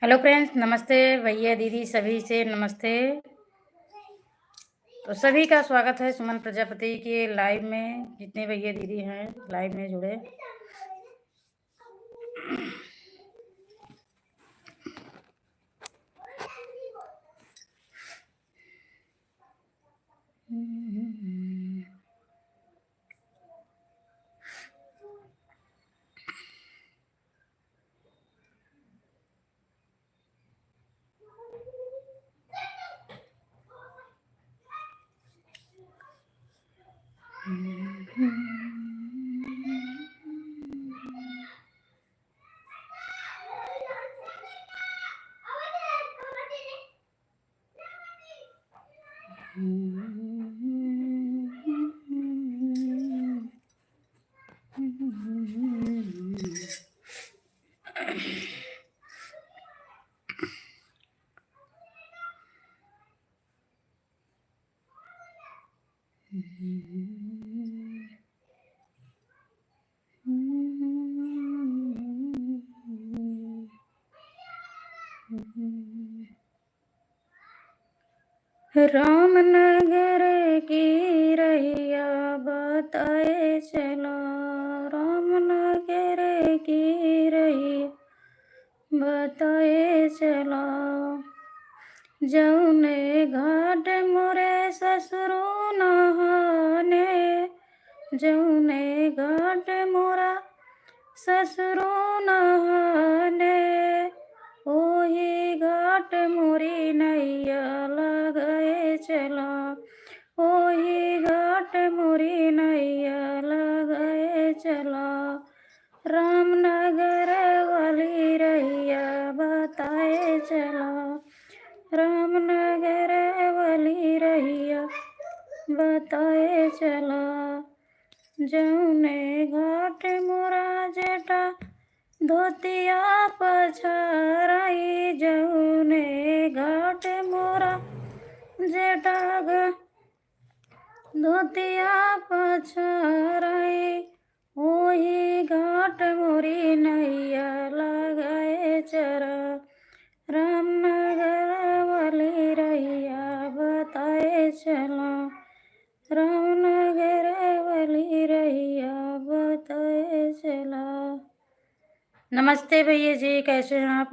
Hello friends, नमस्ते भैया दीदी सभी से नमस्ते। तो सभी का स्वागत है सुमन प्रजापति के लाइव में। जितने भैया दीदी हैं लाइव में जुड़े। रामनगर की रहिया बताए चलो, रामनगर की रहिया बताए चलो। जौने घाट मोरे ससुरो नहाने, जौने घाट मोरा ससुरो नहाने, ओही घाट मोरी नैया लगाए चला, ओही घाट मोरी नैया लगाए चला। रामनगर वाली रैया बताए चला, रामनगर वाली रैया बताए चला। जौने घाट मोरा जेठा धोतिया पछाराई, जौने घाट मोरा जेठा धोतिया पछाराई, ओही घाट मोरी नैया लगाए चरा। रामनगर वाली रैया बताए चला, रामनगर वाली रैया बताए चला। नमस्ते भैया जी, कैसे हैं आप?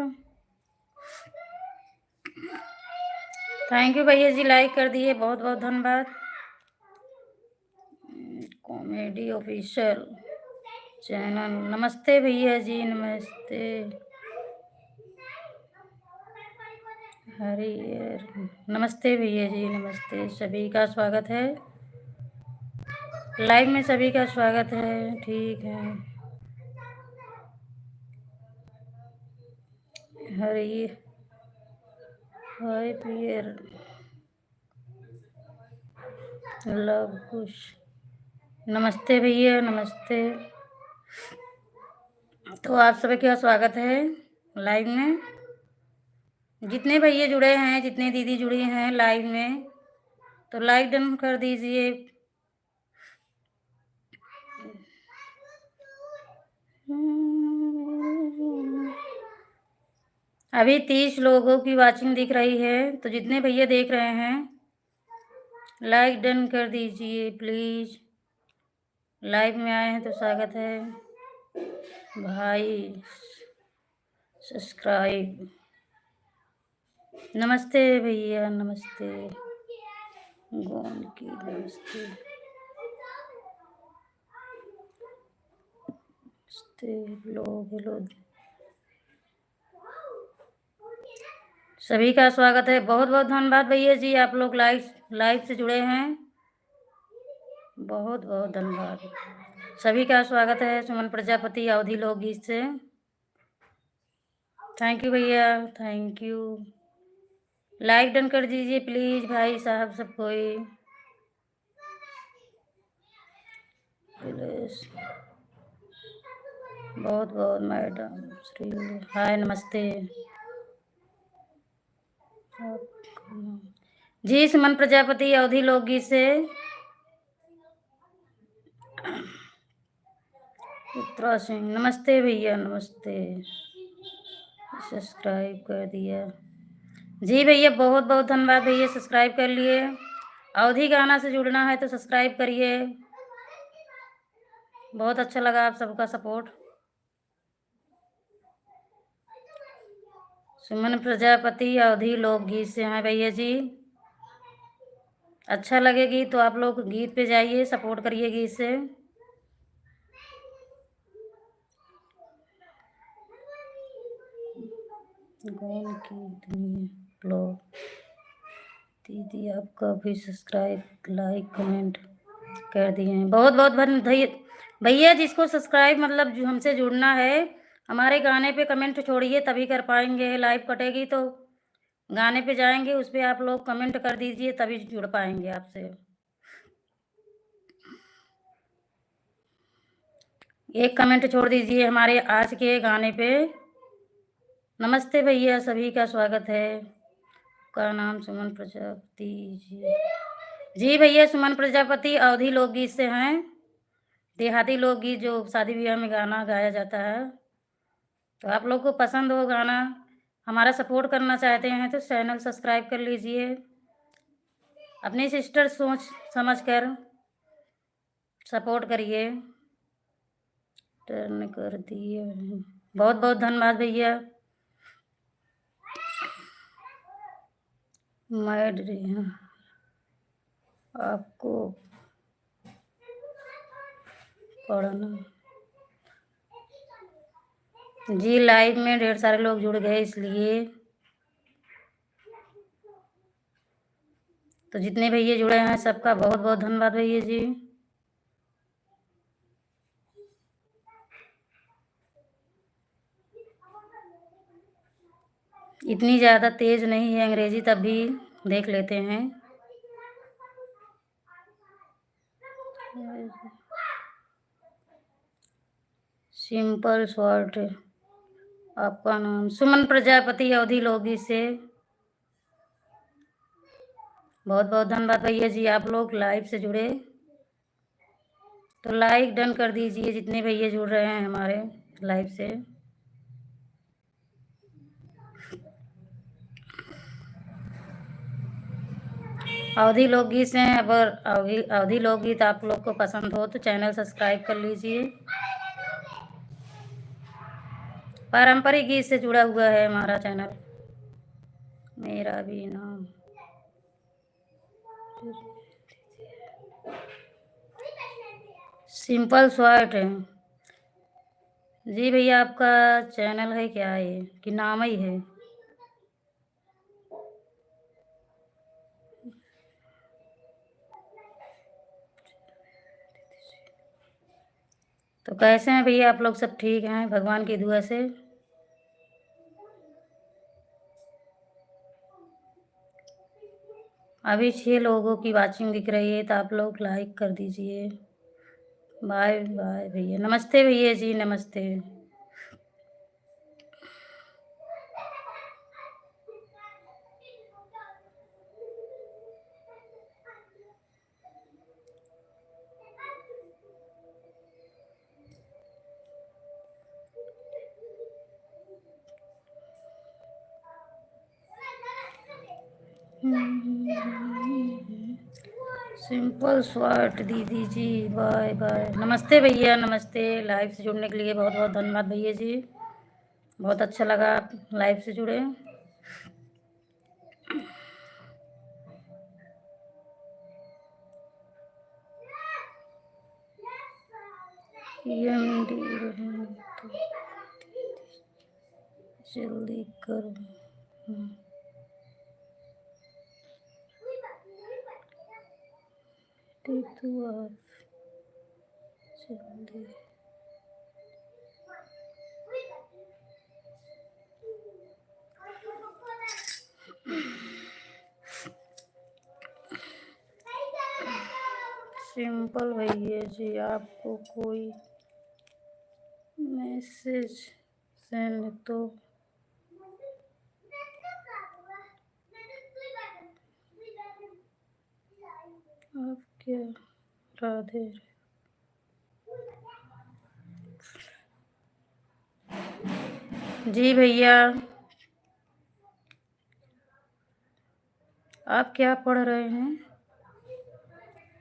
थैंक यू भैया जी, लाइक कर दिए, बहुत बहुत धन्यवाद। कॉमेडी ऑफिशियल चैनल, नमस्ते भैया जी, नमस्ते। हरियर, नमस्ते भैया जी, नमस्ते। सभी का स्वागत है लाइव में, सभी का स्वागत है। ठीक है, हरी हाय पियर लव कुश, नमस्ते भैया, नमस्ते। तो आप सभी का स्वागत है लाइव में। जितने भैया जुड़े हैं, जितने दीदी जुड़ी हैं लाइव में, तो लाइक डन कर दीजिए। अभी 30 लोगों की वाचिंग दिख रही है, तो जितने भैया देख रहे हैं लाइक डन कर दीजिए प्लीज। लाइव में आए हैं तो स्वागत है भाई, सब्सक्राइब। नमस्ते भैया, नमस्ते गोन की, नमस्ते नमस्ते लोग, हेलो सभी का स्वागत है। बहुत बहुत धन्यवाद भैया जी, आप लोग लाइव से जुड़े हैं, बहुत बहुत धन्यवाद। सभी का स्वागत है सुमन प्रजापति अवधि लोकगीत से। थैंक यू भैया, थैंक यू। लाइक डन कर दीजिए प्लीज भाई साहब सब कोई। बहुत बहुत मैडम श्री, हाय नमस्ते जी। सुमन प्रजापति अवधि लोकगीत से। पुत्रा सिंह, नमस्ते भैया, नमस्ते। सब्सक्राइब कर दिया। जी भैया, बहुत बहुत धन्यवाद भैया, सब्सक्राइब कर लिए। अवधि गाना से जुड़ना है तो सब्सक्राइब करिए। बहुत अच्छा लगा आप सबका सपोर्ट। सुमन प्रजापति अवधि लोकगीत से हैं भैया जी। अच्छा लगेगी तो आप लोग गीत पे जाइए, सपोर्ट करिए गीत से। गौन की दुनिया ब्लॉग दीदी, आपका भी सब्सक्राइब, लाइक, कमेंट कर दिए हैं। बहुत बहुत भैया, जिसको सब्सक्राइब मतलब जो हमसे जुड़ना है, हमारे गाने पे कमेंट छोड़िए, तभी कर पाएंगे। लाइव कटेगी तो गाने पे जाएंगे, उस पर आप लोग कमेंट कर दीजिए, तभी जुड़ पाएंगे आपसे। एक कमेंट छोड़ दीजिए हमारे आज के गाने पे। नमस्ते भैया, सभी का स्वागत है। का नाम सुमन प्रजापति जी। जी भैया, सुमन प्रजापति अवधि लोकगीत से हैं। देहाती लोकगीत जो शादी ब्याह में गाना गाया जाता है। तो आप लोग को पसंद हो गाना, हमारा सपोर्ट करना चाहते हैं तो चैनल सब्सक्राइब कर लीजिए। अपनी सिस्टर सोच समझ कर सपोर्ट करिए। टर्न कर दिए। बहुत बहुत धन्यवाद भैया। मैं आपको पढ़ना जी, लाइव में ढेर सारे लोग जुड़ गए, इसलिए तो जितने भैया जुड़े हैं सबका बहुत बहुत धन्यवाद भैया जी। इतनी ज़्यादा तेज नहीं है अंग्रेजी, तब भी देख लेते हैं। Simple short. आपका नाम सुमन प्रजापति अवधि लोगी से। बहुत बहुत धन्यवाद भैया जी, आप लोग लाइव से जुड़े तो लाइक डन कर दीजिए, जितने भैया जुड़ रहे हैं हमारे लाइव से। अवधि लोकगीत से हैं। अगर अवधि लोकगीत आप लोग को पसंद हो तो चैनल सब्सक्राइब कर लीजिए। पारंपरिक गीत से जुड़ा हुआ है हमारा चैनल। मेरा भी नाम सिंपल शॉर्ट है। जी भैया, आपका चैनल है क्या ये कि नाम ही है? तो कैसे हैं भैया आप लोग? सब ठीक हैं भगवान की दुआ से। अभी 6 लोगों की वाचिंग दिख रही है, तो आप लोग लाइक कर दीजिए। बाय बाय भैया, नमस्ते भैया जी, नमस्ते। सिंपल शॉर्ट दीदी जी, बाय बाय। नमस्ते भैया, नमस्ते। लाइव से जुड़ने के लिए बहुत बहुत धन्यवाद भैया जी। बहुत अच्छा लगा आप लाइव से जुड़े। तो जल्दी करो। तो आप जल्दी सिंपल भैया जी, आपको कोई मैसेज सेंड तो आप क्या राधे जी भैया, आप क्या पढ़ रहे हैं?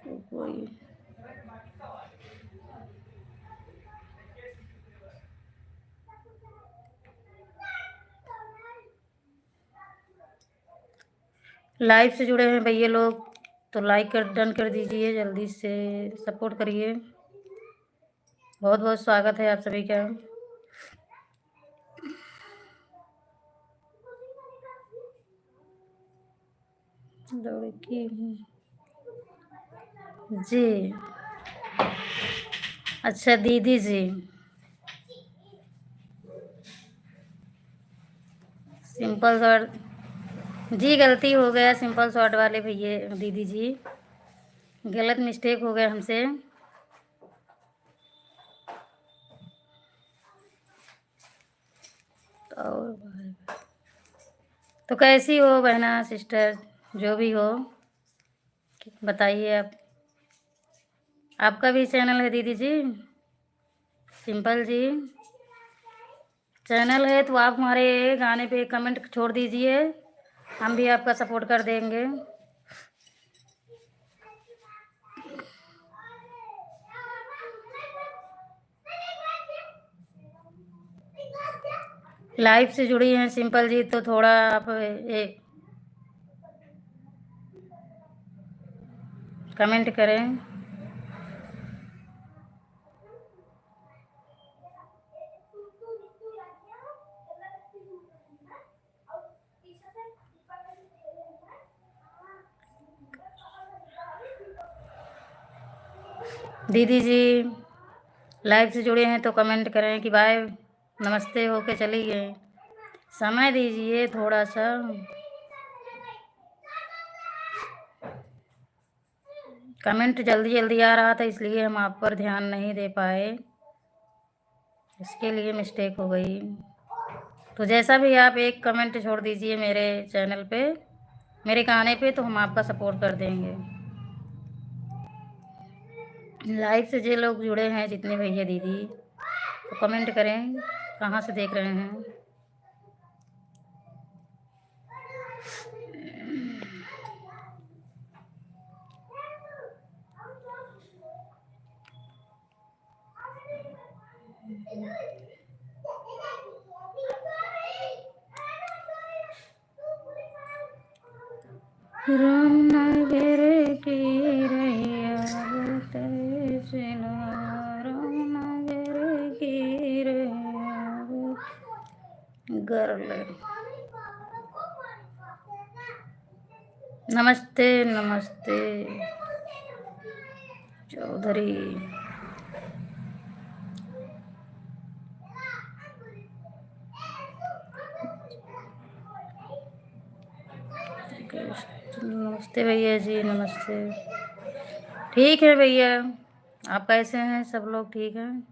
कोई लाइव से जुड़े हैं भैया लोग तो लाइक कर डन कर दीजिए, जल्दी से सपोर्ट करिए। बहुत बहुत स्वागत है आप सभी का। लड़की जी, अच्छा दीदी जी, सिंपल शॉर्ट जी, गलती हो गया सिंपल शॉर्ट वाले भैया दीदी जी, गलत मिस्टेक हो गया हमसे। और तो कैसी हो बहना सिस्टर, जो भी हो बताइए आप। आपका भी चैनल है दीदी जी? सिंपल जी चैनल है तो आप हमारे गाने पे कमेंट छोड़ दीजिए, हम भी आपका सपोर्ट कर देंगे। लाइव से जुड़ी हैं सिंपल जी तो थोड़ा आप कमेंट करें। दीदी जी लाइव से जुड़े हैं तो कमेंट करें कि बाय नमस्ते होके चली गए, समय दीजिए थोड़ा सा। कमेंट जल्दी जल्दी आ रहा था इसलिए हम आप पर ध्यान नहीं दे पाए, इसके लिए मिस्टेक हो गई। तो जैसा भी आप एक कमेंट छोड़ दीजिए मेरे चैनल पे, मेरे गाने पे, तो हम आपका सपोर्ट कर देंगे। लाइव से जो लोग जुड़े हैं जितने भैया दीदी तो कमेंट करें कहाँ से देख रहे हैं। रामनगर की रैया रामनगर की रैया गर्ल। नमस्ते नमस्ते चौधरी। नमस्ते भैया जी, नमस्ते। ठीक है भैया, आप कैसे हैं? सब लोग ठीक हैं?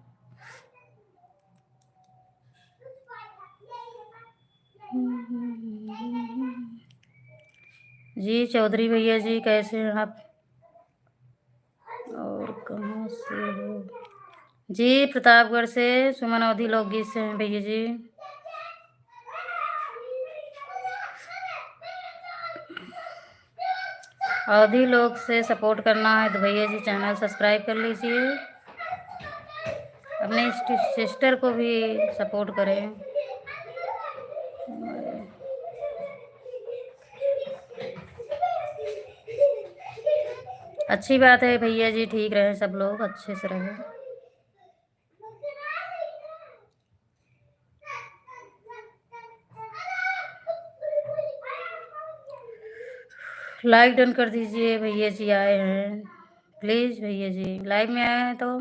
जी चौधरी भैया जी कैसे हैं आप? और कहाँ से हो? जी प्रतापगढ़ से सुमन अवधि लोकगीत से हैं भैया जी। अवधि लोग से सपोर्ट करना है तो भैया जी चैनल सब्सक्राइब कर लीजिए, अपने सिस्टर को भी सपोर्ट करें। अच्छी बात है भैया जी, ठीक रहे सब लोग, अच्छे से रहे। लाइक डन कर दीजिए भैया जी, आए हैं प्लीज़ भैया जी, लाइव में आए हैं तो।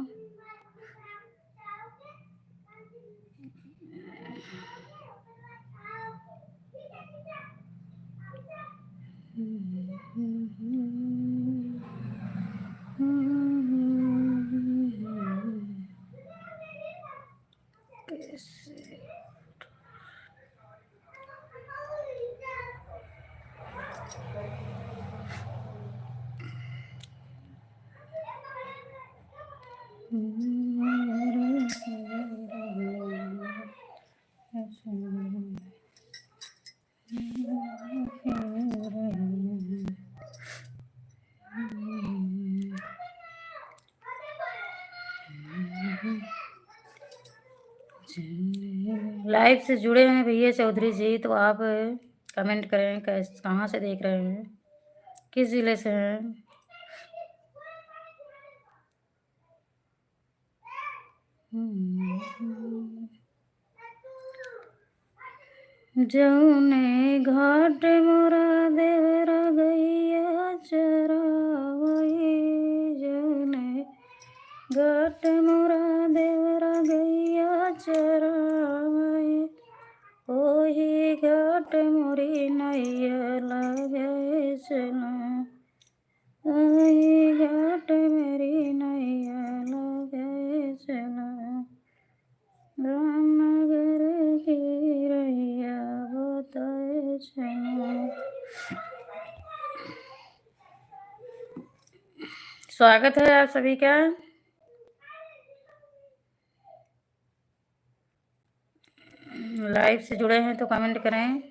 लाइव से जुड़े हैं भैया चौधरी जी, तो आप कमेंट करें, कहाँ से देख रहे हैं, किस जिले से हैं। जौने घाट मोरा देवरा गैया चरावई, जौने घाट मोरा देवरा गैया चरावई, ओही घाट मोरी नैया लगे चला, ओही घाट मेरी नैया लगे चला, रामनगर की रैया बताए चला। स्वागत है आप सभी का। लाइव से जुड़े हैं तो कमेंट करें।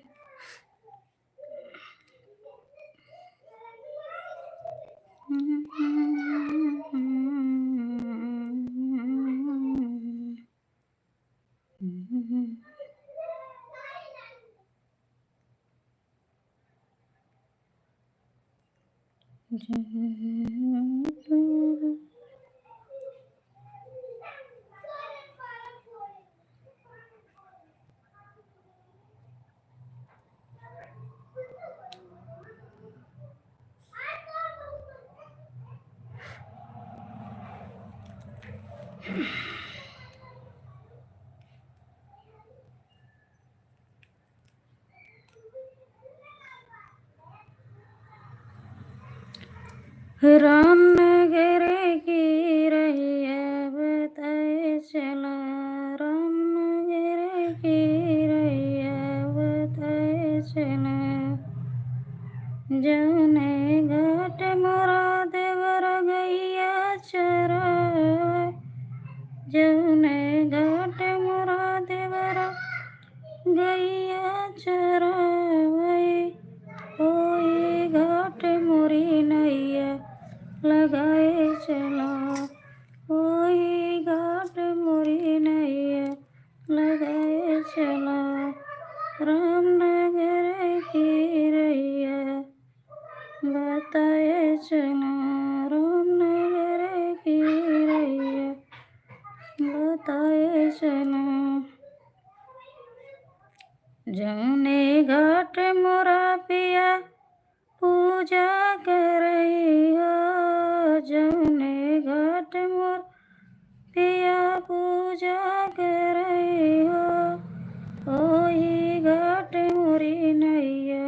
रामनगर की रैया बताए चला, रामनगर की रैया बताए चला, जौने घाट मोरा देवरा गैया चरावई, जौने घाट मोरा देवरा गैया चरावई, ओही घाट मोरी नैया लगाए चला, ओही घाट मोरी नैया लगाए चला, रामनगर की रैया बताए चला, रामनगर की रैया बताए चला, जौने घाट मोरा पिया पूजा करैया, जौने घाट मोर पिया पूजा करैया, ओही घाट मोरी नैया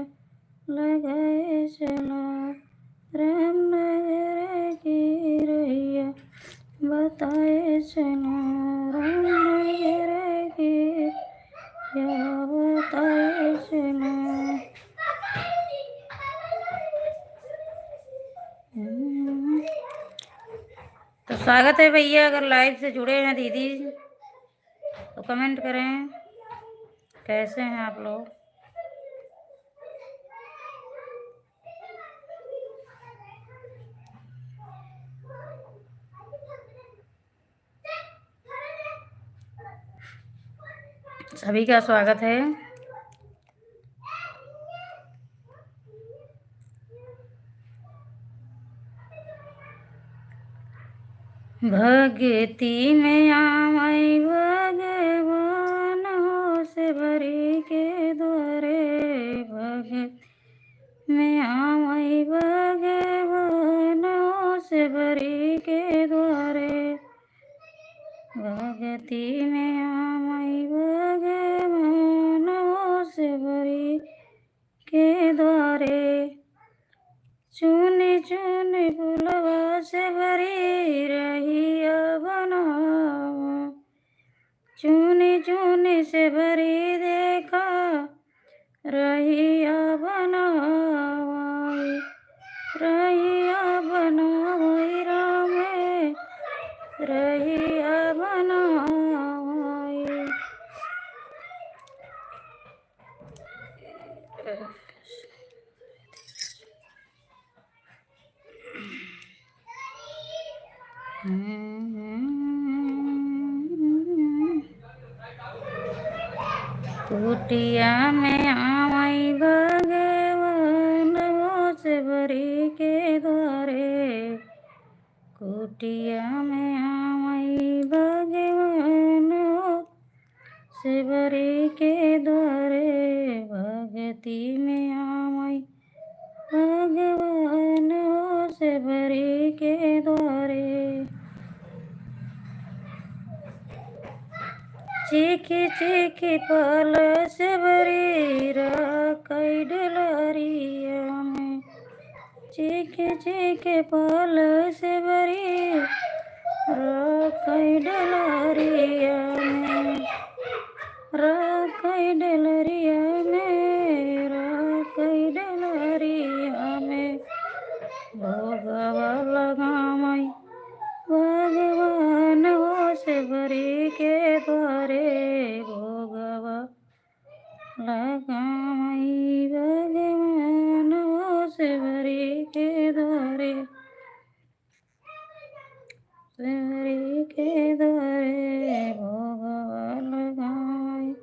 लगाए चला, रामनगर की रैया बताए चला, रामनगर की रैया बताए चला। तो स्वागत है भैया, अगर लाइव से जुड़े हैं दीदी तो कमेंट करें, कैसे हैं आप लोग। सभी का स्वागत है। भगती में आमई भगवान हो से भरी के द्वारे, भगत में आमई भगवान हो से भरी के द्वारे, भगती में आमई भगवान हो से भरी के द्वारे, चुनी चुनी फुलवा से भरी रहिया बनावा, चुनी चुनी से भरी देखा रहिया बनावाई, रहिया बनावाई रामे रहिया बनावाई, कुटिया में आवई भगवान हो से भरी के द्वारे, कुटिया में आवई भगवान हो से भरी के द्वारे, भगती में आवई भगवान हो से भरी के द्वारे। चीखी चीखी पल से भरी राखई डलरिया में, चीखी चीखी पल से भरी राखई डलरिया में, राखई डलरिया में, राखई डलरिया में। भोगवा लगामई भगवान हो से भरी के द्वारे, भोगवा लगामई भगवान हो से भरी के द्वारे, से भरी के द्वारे, भोगवा लगामई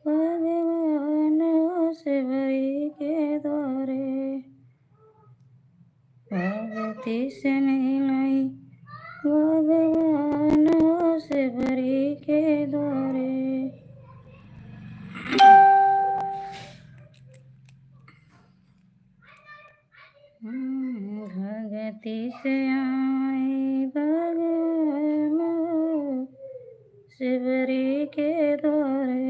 भगवान हो से भरी के द्वारे। भगती से मिलाई भगवान हो से भरी के द्वारे। भगती से आई भगवान हो से भरी के द्वारे।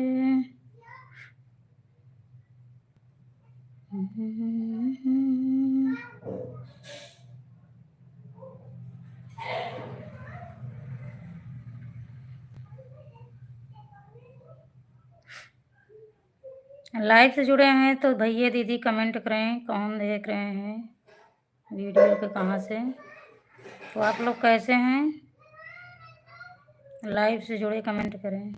लाइव से जुड़े हैं तो भैया दीदी कमेंट करें, कौन देख रहे हैं वीडियो पे, कहाँ से, तो आप लोग कैसे हैं, लाइव से जुड़े कमेंट करें।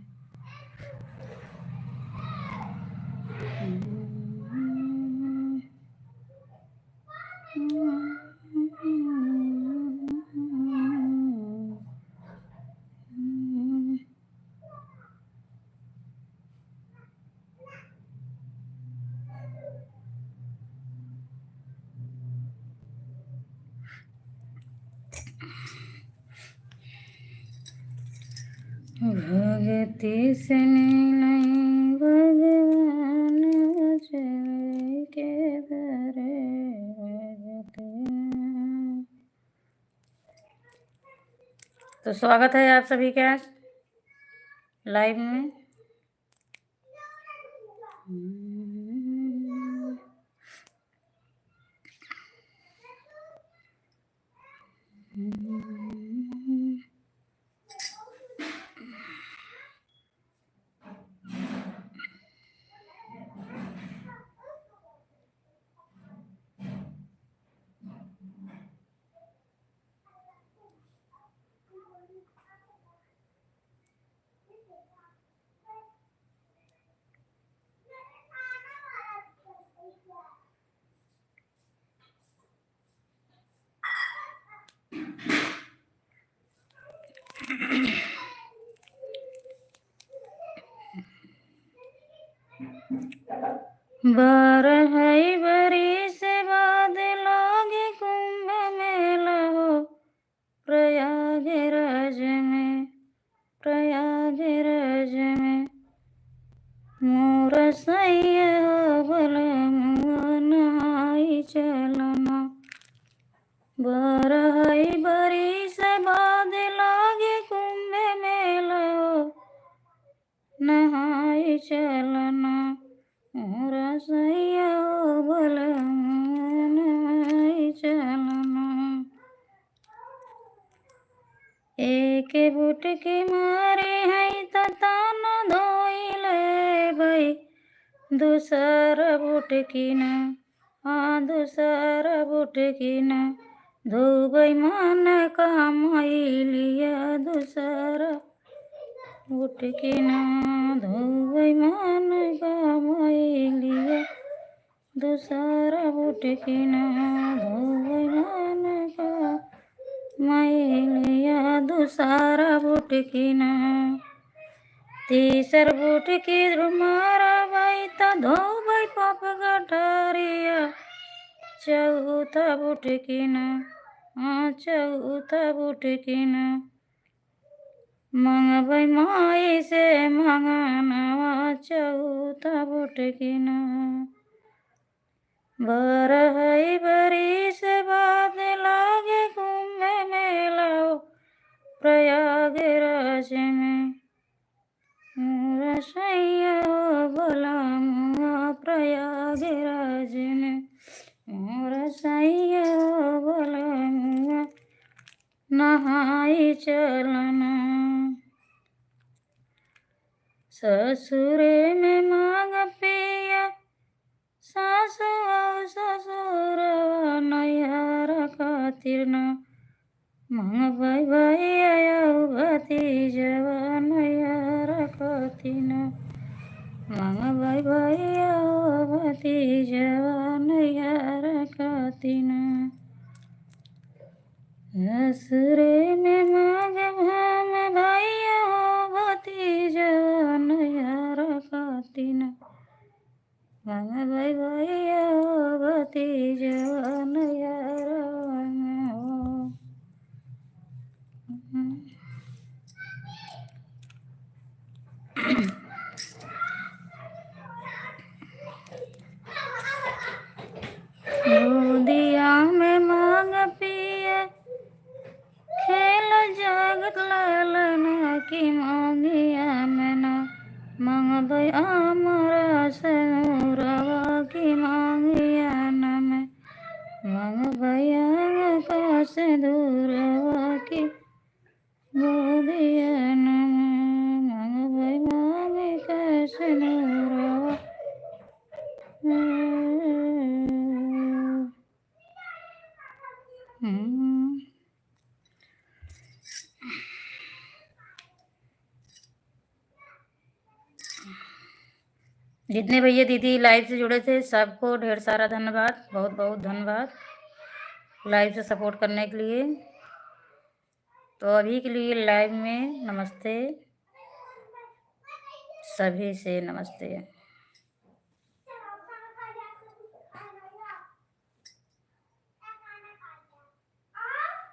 भगती से नहीं भगवान चले के दरे, तो स्वागत है आप सभी का लाइव में। बारह बरी से बाद लागे कुंभ मेला हो प्रयागराज में, प्रयागराज में। मोर सैया हो भला नहाई चलना, बारह बरी से बाद लागे कुंभ मेला हो नहाई चलना, मोरा सैया हो भला नहाई चलना। एक बुट के मारे है ताना धोइले भाई, दूसर बुट की ना, हाँ दूसर बुट की ना, धोबै मन कमाइलिया, दूसर बुट की ना, धोबै मन कमाइलिया, दूसरा बुटकी ना धोवै मन का मैलिया दूसरा बुटकी ना तीसर बुटकी मारा बाई ता धोबै पाप गठरिया चौथा बुटकी ना चौथा बुटकी ना मंगबै माई से मंगनवा चौथा बुटकी ना बरहई बरिस बाद लागे कुंभ मेला प्रयागराज में मोरा सैया बोला मुआ प्रयागराज में मोरा सैया बोला मुआ नहाई चलना ससुरे में मांग पिया सासु ससुर नैहर खातिर न मंगबै भैया भतीजवा नैहर खातिर न मंगबै भैया भतीजवा नैहर खातिर न ससुरे में मांग भाम भैया भतीजवा नैहर खातिर न मंगबै भैया भतीजवा नैहर गोदिया में मांग पिया खेल जगत लालन की मांगिया में ना मंगबै आमरा सनुरवा की मांगिया न में मंगबै अंग का सिंदूरवा की गोदिया न में मंगबै मांग का सिंदूरवा जितने भैया दीदी लाइव से जुड़े थे सबको ढेर सारा धन्यवाद, बहुत बहुत धन्यवाद लाइव से सपोर्ट करने के लिए। तो अभी के लिए लाइव में नमस्ते, सभी से नमस्ते।